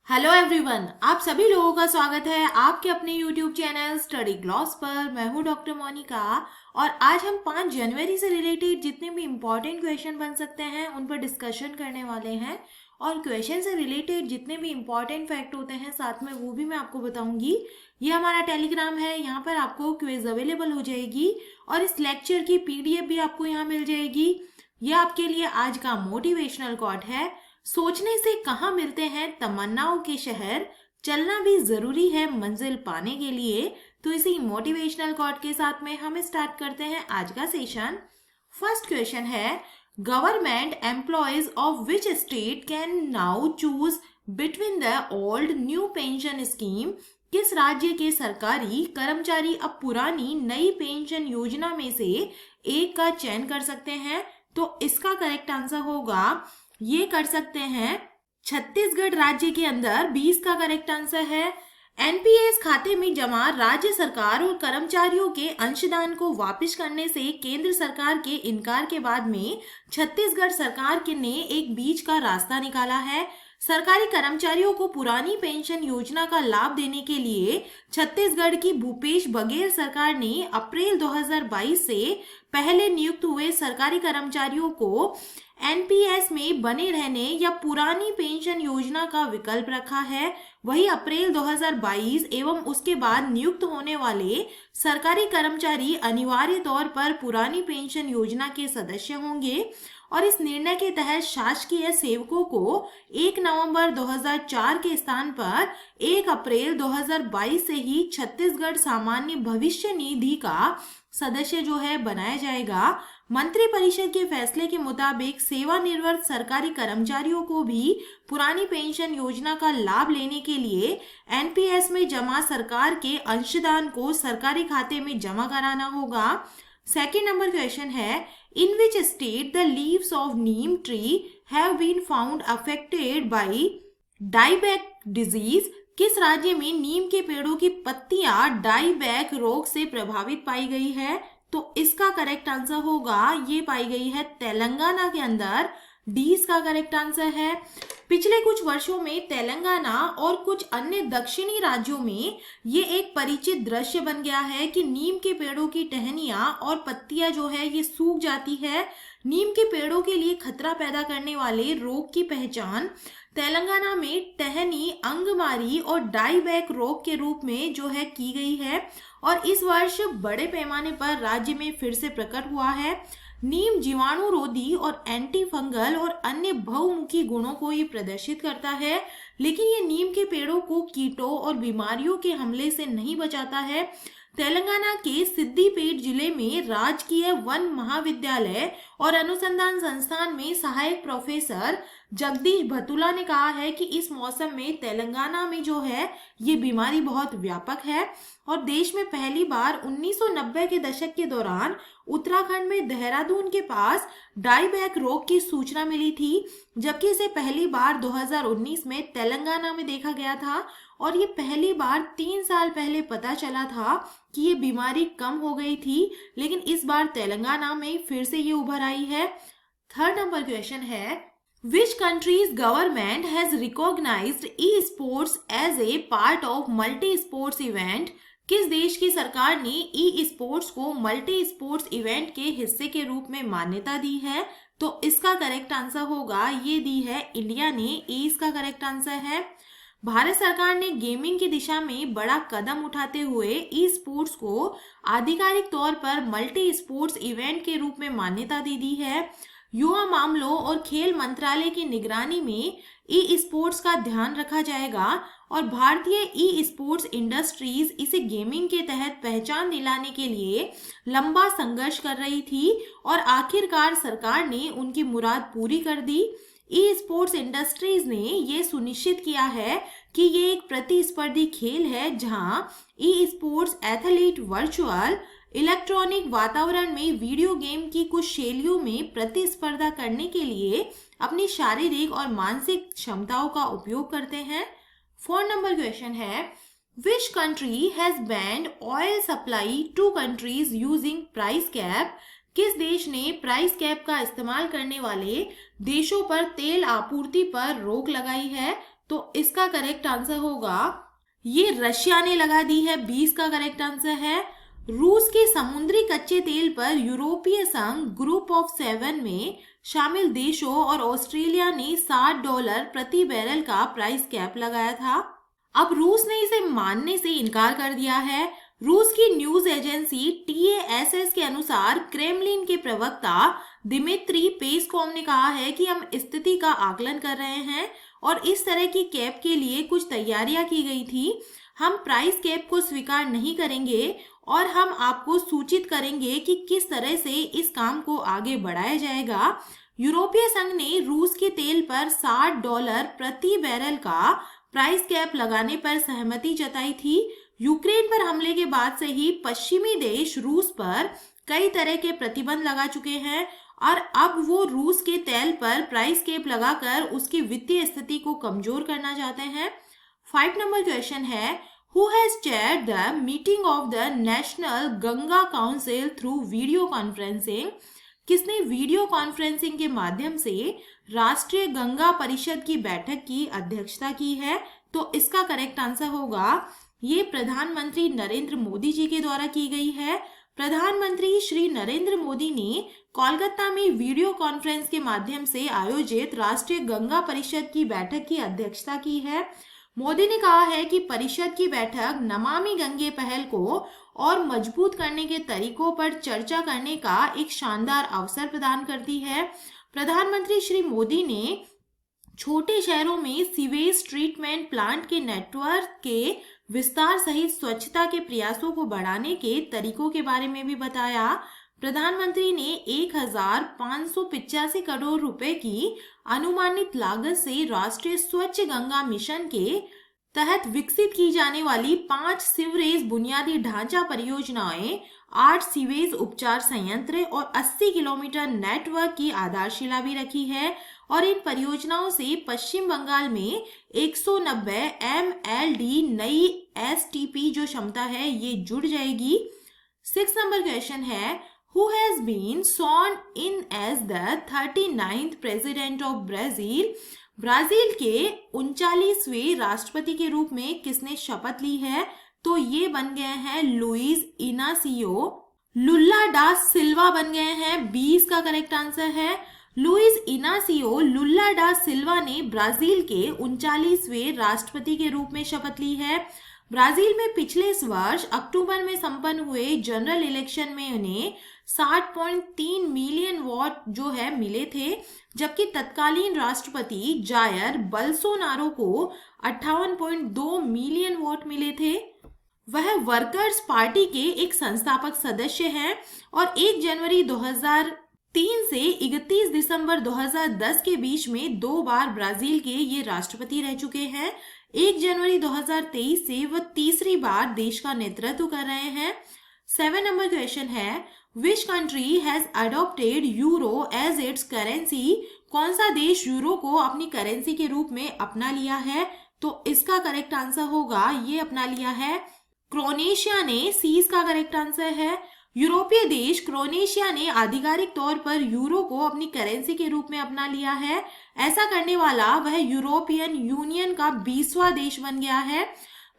Hello everyone, आप सभी लोगों का स्वागत है आपके अपने यूट्यूब चैनल स्टडी ग्लॉस पर। मैं हूं डॉक्टर मोनिका और आज हम 5 जनवरी से रिलेटेड जितने भी इम्पोर्टेंट क्वेश्चन बन सकते हैं उन पर डिस्कशन करने वाले हैं। और क्वेश्चन से रिलेटेड जितने भी इम्पोर्टेंट फैक्ट होते हैं साथ में वो भी मैं आपको बताऊंगी। ये हमारा टेलीग्राम है, यहाँ पर आपको क्विज अवेलेबल हो जाएगी और इस लेक्चर की पीडीएफ भी आपको यहाँ मिल जाएगी। ये आपके लिए आज का मोटिवेशनल कोट है। सोचने से कहाँ मिलते हैं तमन्नाओं के शहर, चलना भी जरूरी है मंजिल पाने के लिए। तो इसी मोटिवेशनल कोट के साथ में हम स्टार्ट करते हैं आज का सेशन। फर्स्ट क्वेश्चन है, government employees of which state can now choose between the old new pension scheme. किस राज्य के सरकारी कर्मचारी अब पुरानी नई पेंशन योजना में से एक का चयन कर सकते हैं? तो इसका करेक्ट आंसर होगा, ये कर सकते हैं छत्तीसगढ़ राज्य के अंदर। 20 का करेक्ट आंसर है। एनपीएस खाते में जमा राज्य सरकार और कर्मचारियों के अंशदान को वापस करने से केंद्र सरकार के इनकार के बाद में छत्तीसगढ़ सरकार के ने एक बीच का रास्ता निकाला है। सरकारी कर्मचारियों को पुरानी पेंशन योजना का लाभ देने के लिए छत्तीसगढ़ की भूपेश बघेल सरकार ने अप्रैल 2022 से पहले नियुक्त हुए सरकारी कर्मचारियों को एनपीएस में बने रहने या पुरानी पेंशन योजना का विकल्प रखा है। वही अप्रैल 2022 एवं उसके बाद नियुक्त होने वाले सरकारी कर्मचारी अनिवार्य तौर पर पुरानी पेंशन योजना के सदस्य होंगे और इस निर्णय के तहत शासकीय सेवकों को 1 नवंबर 2004 के स्थान पर 1 अप्रैल 2022 से ही छत्तीसगढ़ सामान्य भविष्य निधि का सदस्य जो है बनाया जाएगा। मंत्रिपरिषद के फैसले के मुताबिक सेवानिवृत्त सरकारी कर्मचारियों को भी पुरानी पेंशन योजना का लाभ लेने के लिए एनपीएस में जमा सरकार के अंशदान को सरकारी खाते में जमा कराना होगा। सेकेंड नंबर क्वेश्चन है, in which state the leaves of neem tree have been found affected by dieback disease. किस राज्य में नीम के पेड़ों की पत्तियां डाईबैक रोग से प्रभावित पाई गई है? तो इसका करेक्ट आंसर होगा, ये पाई गई है तेलंगाना के अंदर। डी इसका करेक्ट आंसर है। पिछले कुछ वर्षों में तेलंगाना और कुछ अन्य दक्षिणी राज्यों में ये एक परिचित दृश्य बन गया है कि नीम के पेड़ों की टहनियां और पत्तियां जो है ये सूख जाती है। नीम के पेड़ों के लिए खतरा पैदा करने वाले रोग की पहचान तेलंगाना में टहनी अंगमारी और डाईबैक रोग के रूप में जो है की गई है और इस वर्ष बड़े पैमाने पर राज्य में फिर से प्रकट हुआ है। नीम जीवाणुरोधी और एंटी फंगल और अन्य बहुमुखी गुणों को ये प्रदर्शित करता है, लेकिन ये नीम के पेड़ों को कीटों और बीमारियों के हमले से नहीं बचाता है। तेलंगाना के सिद्दीपेट जिले में राजकीय वन महाविद्यालय और अनुसंधान संस्थान में सहायक प्रोफेसर जगदीश भतुला ने कहा है कि इस मौसम में तेलंगाना में जो है ये बीमारी बहुत व्यापक है और देश में पहली बार 1990 के दशक के दौरान उत्तराखंड में देहरादून के पास डाईबैक रोग की सूचना मिली थी, जबकि इसे पहली बार 2019 में तेलंगाना में देखा गया था और ये पहली बार 3 साल पहले पता चला था कि ये बीमारी कम हो गई थी, लेकिन इस बार तेलंगाना में फिर से ये उभर आई है। थर्ड नंबर क्वेश्चन है, Which country's government has recognized e-sports as a part of multi-sports event? किस देश की सरकार ने ई स्पोर्ट्स को मल्टी स्पोर्ट्स इवेंट के हिस्से के रूप में मान्यता दी है? तो इसका करेक्ट आंसर होगा, ये दी है इंडिया ने। ए इसका करेक्ट आंसर है। भारत सरकार ने गेमिंग की दिशा में बड़ा कदम उठाते हुए ई स्पोर्ट्स को आधिकारिक तौर पर मल्टी स्पोर्ट्स इवेंट के रूप में मान्यता दे दी है। युवा मामलों और खेल मंत्रालय की निगरानी में ई स्पोर्ट्स का ध्यान रखा जाएगा और भारतीय ई स्पोर्ट्स इंडस्ट्रीज इसे गेमिंग के तहत पहचान दिलाने के लिए लंबा संघर्ष कर रही थी और आखिरकार सरकार ने उनकी मुराद पूरी कर दी। ई स्पोर्ट्स इंडस्ट्रीज ने ये सुनिश्चित किया है कि ये एक प्रतिस्पर्धी खेल है जहां e sports athlete virtual electronic वातावरण में वीडियो गेम की कुछ शैलियों में प्रतिस्पर्धा करने के लिए अपनी शारीरिक और मानसिक क्षमताओं का उपयोग करते हैं। 4 नंबर क्वेश्चन है, which country has banned oil supply to countries using price cap. किस देश ने प्राइस कैप का इस्तेमाल करने वाले देशों पर तेल आपूर्ति पर रोक लगाई है? तो इसका करेक्ट आंसर होगा ये रशिया ने लगा दी है, 20 का करेक्ट आंसर है। रूस के समुद्री कच्चे तेल पर यूरोपीय संघ ग्रुप ऑफ 7 में शामिल देशों और ऑस्ट्रेलिया ने $60 प्रति बैरल का प्राइस कैप लगाया था। अब रूस ने इसे मानने से इनकार कर दिया है। रूस की न्यूज एजेंसी TASS के अनुसार क्रेमलिन के प्रवक्ता दिमित्री पेस्कोव ने कहा है कि हम स्थिति का आकलन कर रहे हैं और इस तरह की कैप के लिए कुछ तैयारियां की गई थी। हम प्राइस कैप को स्वीकार नहीं करेंगे और हम आपको सूचित करेंगे कि किस तरह से इस काम को आगे बढ़ाया जाएगा। यूरोपीय संघ ने रूस के तेल पर $60 प्रति बैरल का प्राइस कैप लगाने पर सहमति जताई थी। यूक्रेन पर हमले के बाद से ही पश्चिमी देश रूस पर कई तरह के प्रतिबंध लगा चुके हैं और अब वो रूस के तेल पर प्राइस कैप लगाकर उसकी वित्तीय स्थिति को कमजोर करना चाहते हैं। 5 नंबर क्वेश्चन है, who has chaired the meeting of the national Ganga council through video conferencing? किसने वीडियो कॉन्फ्रेंसिंग के माध्यम से राष्ट्रीय गंगा परिषद की बैठक की अध्यक्षता की है? तो इसका करेक्ट आंसर होगा ये प्रधानमंत्री नरेंद्र मोदी जी के द्वारा की गई है। प्रधानमंत्री श्री नरेंद्र मोदी ने कोलकाता में वीडियो कॉन्फ्रेंस के माध्यम से आयोजित राष्ट्रीय गंगा परिषद की बैठक की अध्यक्षता की है। मोदी ने कहा है कि परिषद की बैठक नमामि गंगे पहल को और मजबूत करने के तरीकों पर चर्चा करने का एक शानदार अवसर प्रदान करती है। प्रधानमंत्री श्री मोदी ने छोटे शहरों में सीवेज ट्रीटमेंट प्लांट के नेटवर्क के विस्तार सहित स्वच्छता के प्रयासों को बढ़ाने के तरीकों के बारे में भी बताया। प्रधानमंत्री ने 1585 करोड़ रुपए की अनुमानित लागत से राष्ट्रीय स्वच्छ गंगा मिशन के तहत विकसित की जाने वाली 5 सीवरेज बुनियादी ढांचा परियोजनाएं, 8 सीवेज उपचार संयंत्र और 80 किलोमीटर नेटवर्क की आधारशिला भी रखी है और इन परियोजनाओं से पश्चिम बंगाल में 190 MLD नई STP जो क्षमता है ये जुड़ जाएगी। 6 नंबर क्वेश्चन है, who has been sworn in as the 39th president of Brazil? Brazil के 39वें राष्ट्रपति के रूप में किसने शपथ ली है? तो ये बन गए हैं लुइस इनासियो लुल्ला डा सिल्वा बन गए हैं। 20 का करेक्ट आंसर है। लुइस इनासियो लुल्ला डा सिल्वा ने ब्राजील के 39वें राष्ट्रपति के रूप में शपथ ली है। ब्राजील में पिछले वर्ष अक्टूबर में संपन्न हुए जनरल इलेक्शन में उन्हें 60.3 मिलियन वोट जो है मिले थे, जबकि तत्कालीन राष्ट्रपति जायर बोल्सोनारो को 58.2 मिलियन वोट मिले थे। वह वर्कर्स पार्टी के एक संस्थापक सदस्य हैं और 1 जनवरी 2003 से 31 दिसंबर 2010 के बीच में 2 बार ब्राजील के ये राष्ट्रपति रह चुके हैं। 1 जनवरी 2023 से वह तीसरी बार देश का नेतृत्व कर रहे हैं। 7 नंबर क्वेश्चन है, which country has adopted euro as its currency? कौन सा देश यूरो को अपनी करेंसी के रूप में अपना लिया है? तो इसका करेक्ट आंसर होगा ये अपना लिया है क्रोएशिया ने। 30 का करेक्ट आंसर है। यूरोपीय देश क्रोएशिया ने आधिकारिक तौर पर यूरो को अपनी करेंसी के रूप में अपना लिया है। ऐसा करने वाला वह यूरोपियन यूनियन का 20वां देश बन गया है।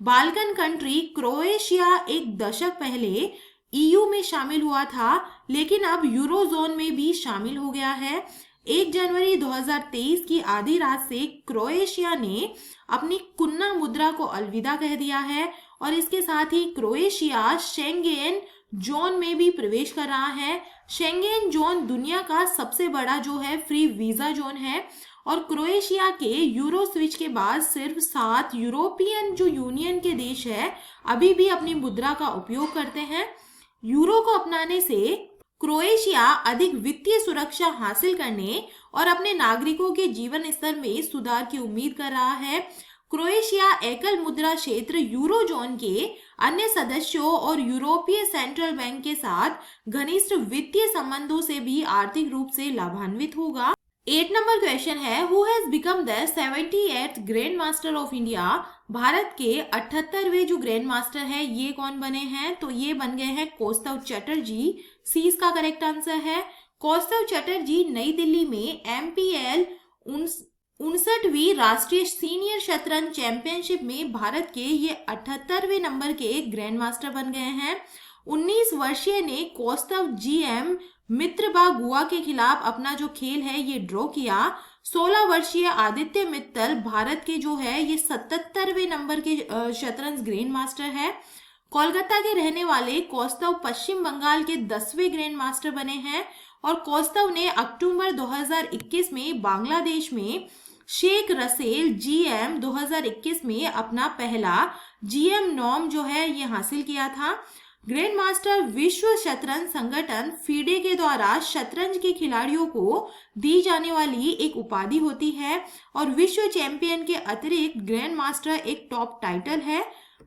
बाल्कन कंट्री क्रोएशिया एक दशक पहले EU में शामिल हुआ था, लेकिन अब यूरोजोन में भी शामिल हो गया है। 1 जनवरी 2023 की आधी रात से क्रोएशिया ने अपनी कुन्ना मुद्रा को अलविदा कह दिया है और इसके साथ ही क्रोएशिया शेंगेन जोन में भी प्रवेश कर रहा है। शेंगेन जोन दुनिया का सबसे बड़ा जो है फ्री वीजा जोन है और क्रोएशिया के यूरो स्विच के बाद सिर्फ 7 यूरोपियन जो यूनियन के देश है अभी भी अपनी मुद्रा का उपयोग करते हैं। यूरो को अपनाने से क्रोएशिया अधिक वित्तीय सुरक्षा हासिल करने और अपने नागरिकों के जीवन स्तर में सुधार की उम्मीद कर रहा है। क्रोएशिया एकल मुद्रा क्षेत्र यूरोजोन के अन्य सदस्यों और यूरोपीय सेंट्रल बैंक के साथ घनिष्ठ वित्तीय संबंधों से भी आर्थिक रूप से लाभान्वित होगा। 8 नंबर क्वेश्चन है, who has become the 78th grand master of India? Bharat के 78वें जो ग्रैंड मास्टर है ये कौन बने हैं? तो ये बन गए हैं कौस्तव चटर्जी। 30 का करेक्ट आंसर है। कौस्तव चटर्जी नई दिल्ली में MPL 59वीं राष्ट्रीय सीनियर शतरंज चैंपियनशिप में भारत के ये 78वें नंबर के ग्रैंड मास्टर बन गए हैं। 19 वर्षीय ने कौस्तव GM मित्रबा गुआ के खिलाफ अपना जो खेल है ये ड्रॉ किया। 16 वर्षीय आदित्य मित्तल भारत के जो है ये 77वें नंबर के शतरंज ग्रैंड मास्टर है। कोलकाता के रहने वाले कौस्तव पश्चिम बंगाल के 10वें ग्रैंड मास्टर बने हैं और कौस्तव ने अक्टूबर 2021 में बांग्लादेश में शेख रसेल GM 2021 में अपना पहला GM नॉम जो है ये हासिल किया था। ग्रैंड मास्टर विश्व शतरंज संगठन FIDE के द्वारा शतरंज के खिलाड़ियों को दी जाने वाली एक उपाधि होती है और विश्व चैंपियन के अतिरिक्त ग्रैंड मास्टर एक टॉप टाइटल है।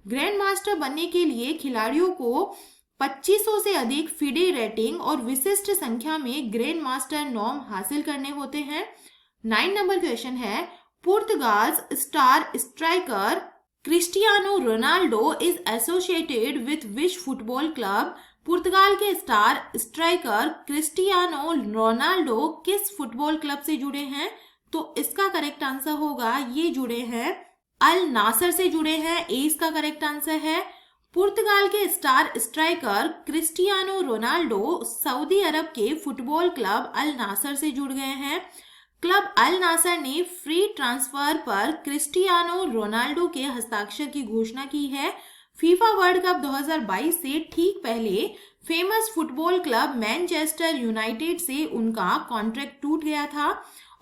ग्रैंड मास्टर बनने के लिए खिलाड़ियों को 2500 से अधिक FIDE रेटिंग और विशिष्ट संख्या में ग्रैंड मास्टर नॉम हासिल करने होते हैं। 9 नंबर क्वेश्चन है, Portugal star striker Cristiano Ronaldo is associated with which football club. Portugal के स्टार स्ट्राइकर क्रिस्टियानो रोनाल्डो किस फुटबॉल क्लब से जुड़े हैं? तो इसका करेक्ट आंसर होगा ये जुड़े हैं अल नासर से जुड़े हैं। ए इसका करेक्ट आंसर है। पुर्तगाल के स्टार स्ट्राइकर क्रिस्टियानो रोनाल्डो सऊदी अरब के फुटबॉल क्लब अल नासर से जुड़ गए हैं। क्लब अल नासर ने फ्री ट्रांसफर पर क्रिस्टियानो रोनाल्डो के हस्ताक्षर की घोषणा की है। फीफा वर्ल्ड कप 2022 से ठीक पहले famous football club Manchester United से उनका कॉन्ट्रैक्ट टूट गया था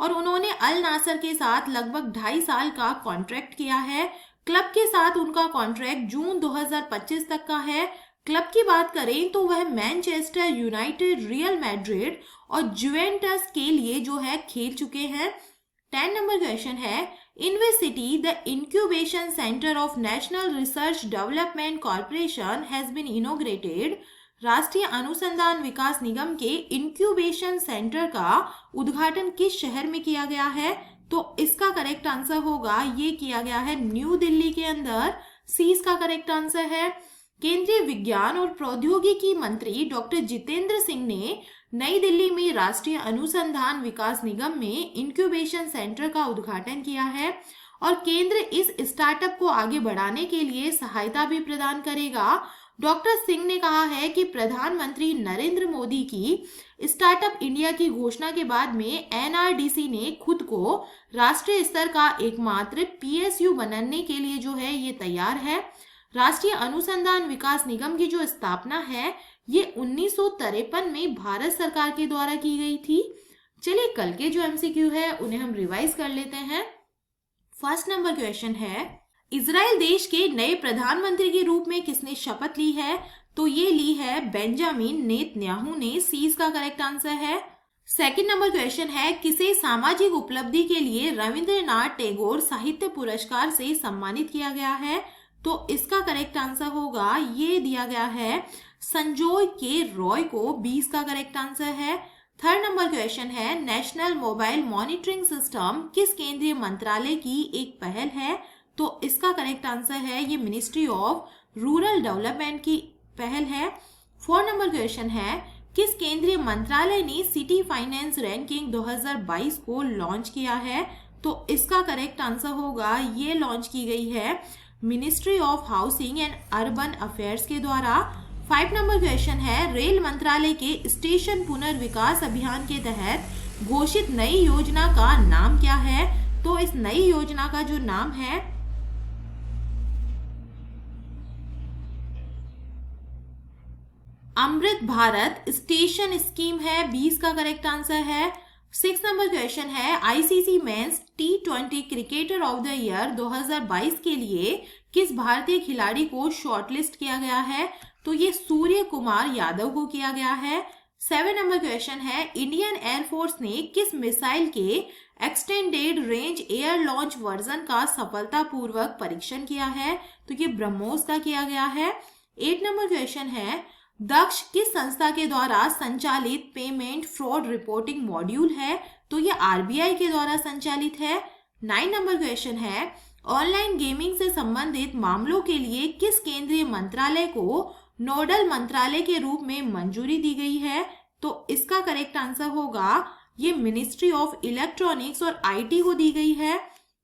और उन्होंने अल नासर के साथ लगभग 2.5 साल का कॉन्ट्रैक्ट किया है। क्लब के साथ उनका कॉन्ट्रैक्ट जून 2025 तक का है। क्लब की बात करें तो वह मैनचेस्टर यूनाइटेड, रियल मैड्रिड और जुवेंटस के लिए जो है खेल चुके हैं। 10 नंबर क्वेश्चन है, in which city the incubation centre of national research development corporation has been inaugurated. राष्ट्रीय अनुसंधान विकास निगम के इंक्यूबेशन सेंटर का उद्घाटन किस शहर में किया गया है? तो इसका करेक्ट आंसर होगा ये किया गया है न्यू दिल्ली के अंदर। सी इसका करेक्ट आंसर है। केंद्रीय विज्ञान और प्रौद्योगिकी मंत्री डॉक्टर जितेंद्र सिंह ने नई दिल्ली में राष्ट्रीय अनुसंधान विकास निगम में इंक्यूबेशन सेंटर का उद्घाटन किया है और केंद्र इस स्टार्टअप को आगे बढ़ाने के लिए सहायता भी प्रदान करेगा। डॉक्टर सिंह ने कहा है कि प्रधानमंत्री नरेंद्र मोदी की स्टार्टअप इंडिया की घोषणा के बाद में NRDC ने खुद को राष्ट्रीय स्तर का एकमात्र PSU बनने के लिए जो है ये तैयार है। राष्ट्रीय अनुसंधान विकास निगम की जो स्थापना है ये 1953 में भारत सरकार के द्वारा की गई थी। चलिए कल के जो MCQ है उन्हें हम रिवाइज कर लेते हैं। फर्स्ट नंबर क्वेश्चन है, इजराइल देश के नए प्रधानमंत्री के रूप में किसने शपथ ली है? तो ये ली है बेंजामिन नेतन्याहू ने। सी इसका करेक्ट आंसर है। सेकंड नंबर क्वेश्चन है, किसे सामाजिक उपलब्धि के लिए रविंद्रनाथ टैगोर साहित्य पुरस्कार से सम्मानित किया गया है? तो इसका करेक्ट आंसर होगा ये दिया गया है संजय के रॉय को। 20 का करेक्ट आंसर है। थर्ड नंबर क्वेश्चन है, नेशनल मोबाइल मॉनिटरिंग सिस्टम किस केंद्रीय मंत्रालय की एक पहल है? तो इसका करेक्ट आंसर है ये मिनिस्ट्री ऑफ रूरल डेवलपमेंट की पहल है। फोर्थ नंबर क्वेश्चन है, किस केंद्रीय मंत्रालय ने सिटी फाइनेंस रैंकिंग 2022 को लॉन्च किया है? तो इसका करेक्ट आंसर होगा ये लॉन्च की गई है ministry of housing and urban affairs के द्वारा। 5 नंबर क्वेश्चन है, रेल मंत्रालय के स्टेशन पुनर्विकास अभियान के तहत घोषित नई योजना का नाम क्या है? तो इस नई योजना का जो नाम है अमृत भारत स्टेशन स्कीम है। 20 का करेक्ट आंसर है। 6 नंबर क्वेश्चन है, ICC men's T20 cricketer of the year 2022 के लिए किस भारतीय खिलाड़ी को शॉर्टलिस्ट किया गया है? तो ये सूर्य कुमार यादव को किया गया है। 7 नंबर क्वेश्चन है, इंडियन एयरफोर्स ने किस मिसाइल के extended range air launch version का सफलतापूर्वक परीक्षण किया है? तो ये ब्रह्मोस का किया गया है। 8 नंबर क्वेश्चन है, दक्ष किस संस्था के द्वारा संचालित पेमेंट फ्रॉड रिपोर्टिंग मॉड्यूल है? तो ये RBI के द्वारा संचालित है। 9 नंबर क्वेश्चन है, ऑनलाइन गेमिंग से संबंधित मामलों के लिए किस केंद्रीय मंत्रालय को नोडल मंत्रालय के रूप में मंजूरी दी गई है? तो इसका करेक्ट आंसर होगा ये मिनिस्ट्री ऑफ इलेक्ट्रॉनिक्स और आईटी को दी गई है।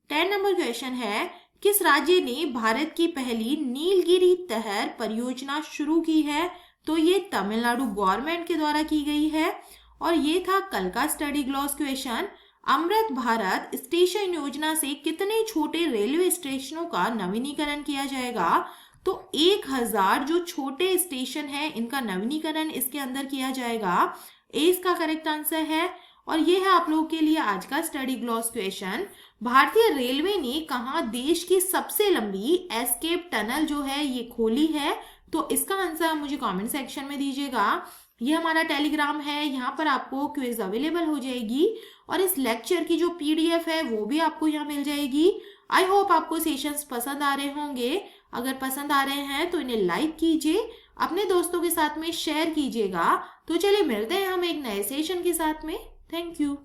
10 नंबर क्वेश्चन है, किस राज्य ने भारत की पहली नीलगिरी तहर परियोजना शुरू की है? तो ये तमिलनाडु गवर्नमेंट के द्वारा की गई है। और ये था कल का study gloss question. Amrit Bharat station योजना से कितने छोटे रेलवे स्टेशनों का नवीनीकरण किया जाएगा? तो 1000 जो छोटे स्टेशन है इनका नवीनीकरण इसके अंदर किया जाएगा। ए इसका करेक्ट आंसर है। और ये है आप लोगों के लिए आज का स्टडी ग्लॉस क्वेश्चन। भारतीय रेलवे ने कहा देश की सबसे लंबी एस्केप टनल जो है ये खोली है? तो इसका आंसर मुझे कमेंट सेक्शन में दीजिएगा। ये हमारा टेलीग्राम है, यहाँ पर आपको क्विज अवेलेबल हो जाएगी और इस लेक्चर की जो पीडीएफ है वो भी आपको यहाँ मिल जाएगी। आई होप आपको सेशंस पसंद आ रहे होंगे। अगर पसंद आ रहे हैं तो इन्हें लाइक कीजिए, अपने दोस्तों के साथ में शेयर कीजिएगा। तो चलिए मिलते हैं हम एक नए सेशन के साथ में। Thank you.